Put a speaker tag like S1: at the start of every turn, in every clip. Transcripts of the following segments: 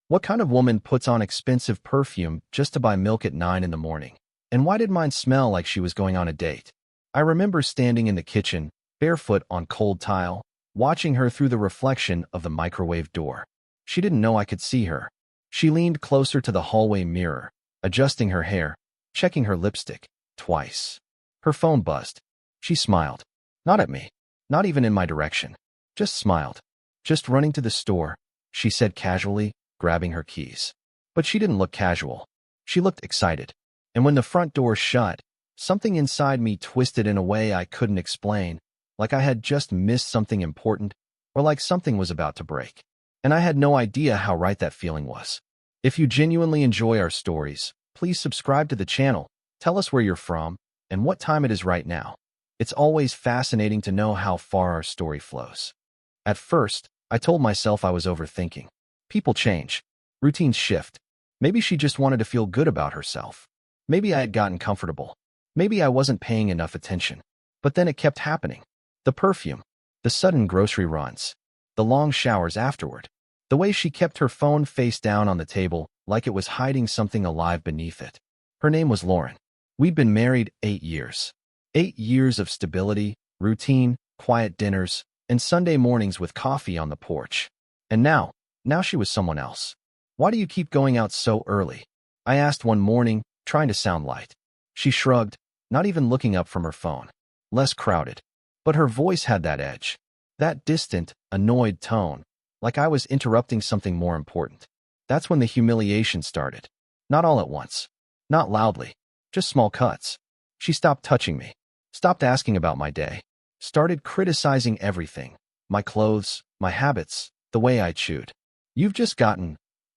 S1: What kind of woman puts on expensive perfume just to buy milk at 9 in the morning? And why did mine smell like she was going on a date? I remember standing in the kitchen, barefoot on cold tile, watching her through the reflection of the microwave door. She didn't know I could see her. She leaned closer to the hallway mirror, adjusting her hair, checking her lipstick, twice. Her phone buzzed. She smiled. Not at me. Not even in my direction. Just smiled. Just running to the store, she said casually, grabbing her keys. But she didn't look casual. She looked excited. And when the front door shut, something inside me twisted in a way I couldn't explain, like I had just missed something important, or like something was about to break. And I had no idea how right that feeling was. If you genuinely enjoy our stories, please subscribe to the channel, tell us where you're from, and what time it is right now. It's always fascinating to know how far our story flows. At first, I told myself I was overthinking. People change. Routines shift. Maybe she just wanted to feel good about herself. Maybe I had gotten comfortable. Maybe I wasn't paying enough attention. But then it kept happening. The perfume. The sudden grocery runs. The long showers afterward. The way she kept her phone face down on the table, like it was hiding something alive beneath it. Her name was Lauren. We'd been married 8 years. 8 years of stability, routine, quiet dinners, and Sunday mornings with coffee on the porch. And now she was someone else. Why do you keep going out so early? I asked one morning, trying to sound light. She shrugged, not even looking up from her phone. Less crowded. But her voice had that edge. That distant, annoyed tone, like I was interrupting something more important. That's when the humiliation started. Not all at once. Not loudly. Just small cuts. She stopped touching me. Stopped asking about my day. Started criticizing everything. My clothes, my habits, the way I chewed. You've just gotten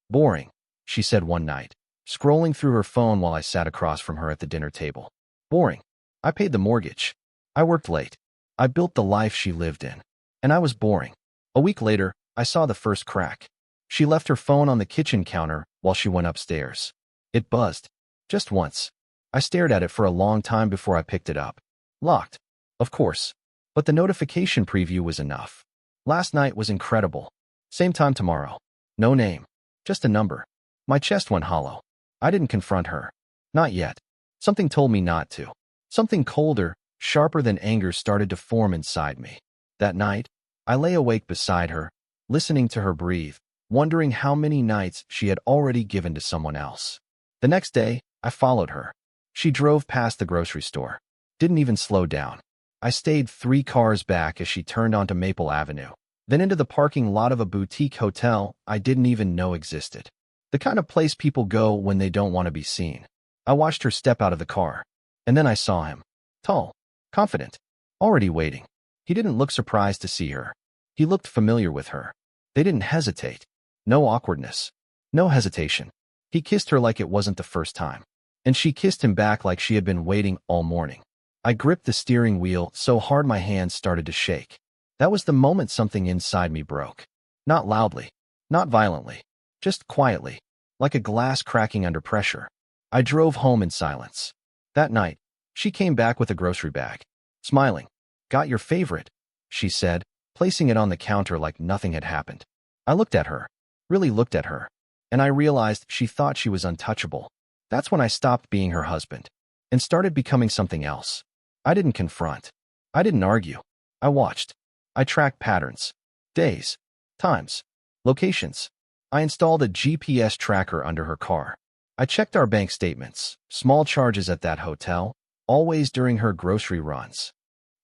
S1: boring, she said one night, scrolling through her phone while I sat across from her at the dinner table. Boring. I paid the mortgage. I worked late. I built the life she lived in. And I was boring. A week later, I saw the first crack. She left her phone on the kitchen counter while she went upstairs. It buzzed. Just once. I stared at it for a long time before I picked it up. Locked. Of course. But the notification preview was enough. Last night was incredible. Same time tomorrow. No name. Just a number. My chest went hollow. I didn't confront her. Not yet. Something told me not to. Something colder, sharper than anger started to form inside me. That night, I lay awake beside her, listening to her breathe, wondering how many nights she had already given to someone else. The next day, I followed her. She drove past the grocery store. Didn't even slow down. I stayed 3 cars back as she turned onto Maple Avenue, then into the parking lot of a boutique hotel I didn't even know existed. The kind of place people go when they don't want to be seen. I watched her step out of the car, and then I saw him. Tall, confident, already waiting. He didn't look surprised to see her. He looked familiar with her. They didn't hesitate. No awkwardness. No hesitation. He kissed her like it wasn't the first time. And she kissed him back like she had been waiting all morning. I gripped the steering wheel so hard my hands started to shake. That was the moment something inside me broke. Not loudly. Not violently. Just quietly. Like a glass cracking under pressure. I drove home in silence. That night, she came back with a grocery bag. Smiling. Got your favorite, she said, placing it on the counter like nothing had happened. I looked at her. Really looked at her. And I realized she thought she was untouchable. That's when I stopped being her husband. And started becoming something else. I didn't confront. I didn't argue. I watched. I tracked patterns. Days. Times. Locations. I installed a GPS tracker under her car. I checked our bank statements, small charges at that hotel, always during her grocery runs.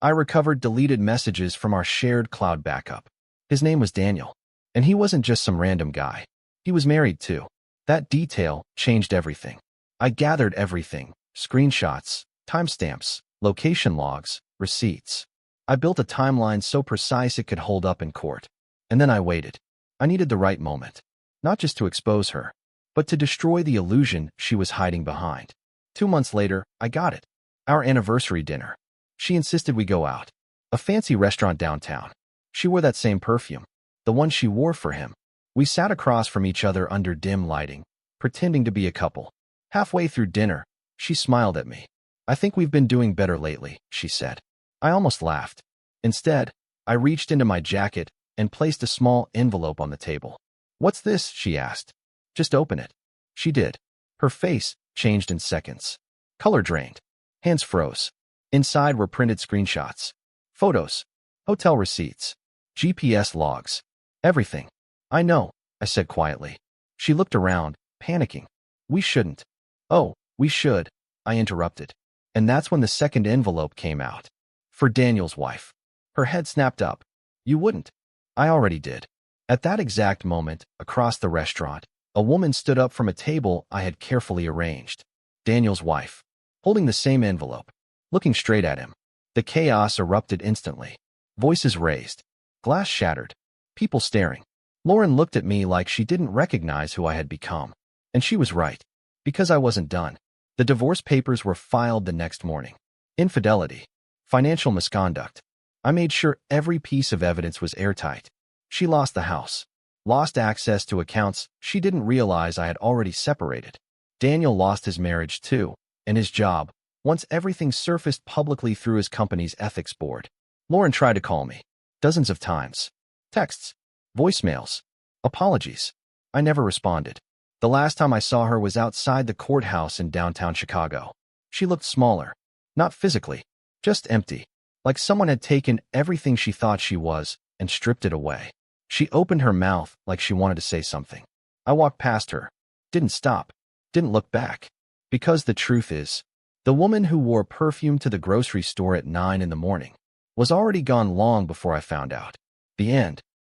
S1: I recovered deleted messages from our shared cloud backup. His name was Daniel. And he wasn't just some random guy. He was married too. That detail changed everything. I gathered everything. Screenshots, timestamps, location logs, receipts. I built a timeline so precise it could hold up in court. And then I waited. I needed the right moment. Not just to expose her, but to destroy the illusion she was hiding behind. 2 months later, I got it. Our anniversary dinner. She insisted we go out. A fancy restaurant downtown. She wore that same perfume. The one she wore for him. We sat across from each other under dim lighting, pretending to be a couple. Halfway through dinner, she smiled at me. I think we've been doing better lately, she said. I almost laughed. Instead, I reached into my jacket and placed a small envelope on the table. What's this? She asked. Just open it. She did. Her face changed in seconds. Color drained. Hands froze. Inside were printed screenshots. Photos. Hotel receipts. GPS logs. Everything. I know, I said quietly. She looked around, panicking. We shouldn't. Oh, we should, I interrupted. And that's when the second envelope came out. For Daniel's wife. Her head snapped up. You wouldn't. I already did. At that exact moment, across the restaurant, a woman stood up from a table I had carefully arranged. Daniel's wife. Holding the same envelope. Looking straight at him. The chaos erupted instantly. Voices raised. Glass shattered. People staring. Lauren looked at me like she didn't recognize who I had become. And she was right. Because I wasn't done. The divorce papers were filed the next morning. Infidelity. Financial misconduct. I made sure every piece of evidence was airtight. She lost the house. Lost access to accounts she didn't realize I had already separated. Daniel lost his marriage too, and his job, once everything surfaced publicly through his company's ethics board. Lauren tried to call me. Dozens of times. Texts. Voicemails. Apologies. I never responded. The last time I saw her was outside the courthouse in downtown Chicago. She looked smaller. Not physically. Just empty. Like someone had taken everything she thought she was and stripped it away. She opened her mouth like she wanted to say something. I walked past her. Didn't stop. Didn't look back. Because the truth is, the woman who wore perfume to the grocery store at 9 in the morning was already gone long before I found out. The end.